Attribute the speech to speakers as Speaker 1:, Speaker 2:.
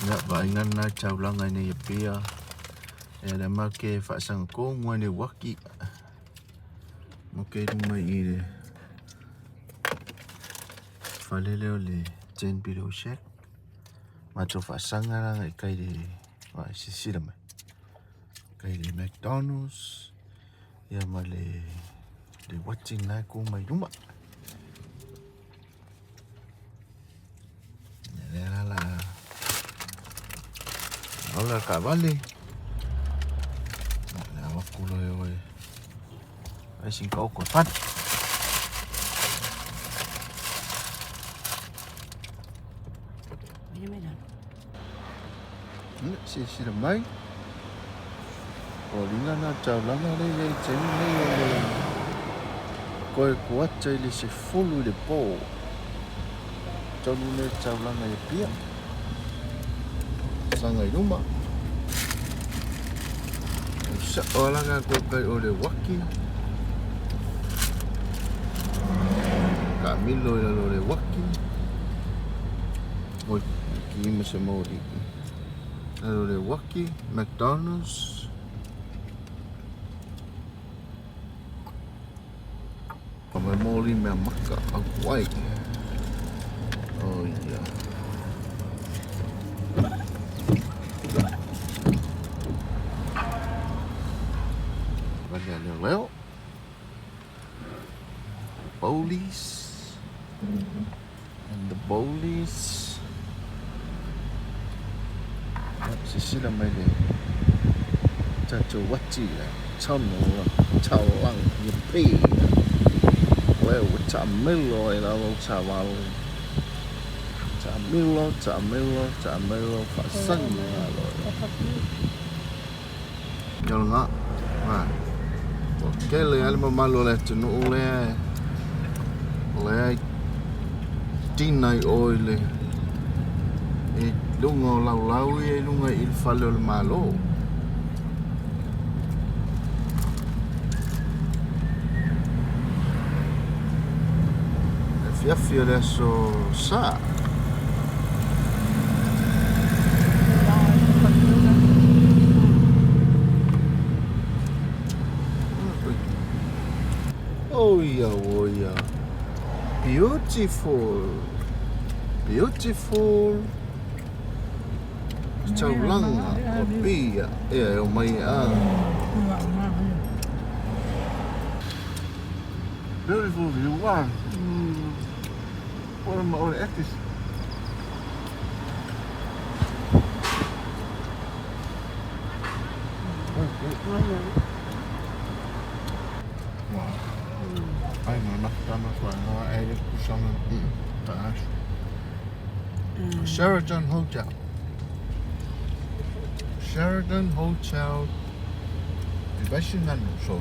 Speaker 1: Ya baingan na chaulang ini APIA. Ada make fasang ko ngwane waki. Make rumai ire. Falele ole jen biro shek. Macho fasang ara kai de wa sisira mai. Kai de McDonald's. Ya male de watching na ko mai rumah. Ya la. Hola cavale. Nah, aku loh. Ay sin kau kosan.
Speaker 2: Mira.
Speaker 1: Si mai. Olina na chaulang na le chen le. Koi kuat chai le se fulu de po. Chaulang na APIA. Sangai rumah. Seolah aku kai oleh waki. Kami lo oleh waki. Oi, aqui masih mau di. Oleh waki, McDonald's. Kami mau li makan aku Oh iya. Ada leo. Bowlies. And the bowlies. Sisila mai de. Chacho wachi la. Chao no la. Chao lang ni pi. Well, cha melo ila lo cha wal. Cha melo fa sang la lo. Yo nga. Ha. Kele alma malo le tunu le tinai oile e lungo lau e lunga il fallo il malo e fiaffi adesso sa oh yeah. Beautiful. Chaulang APIA. Ya, mai Beautiful view. Wow. What am I on at this? Ay, mana sama suara air kusama taas. Sheraton Hotel. Di ba siya so?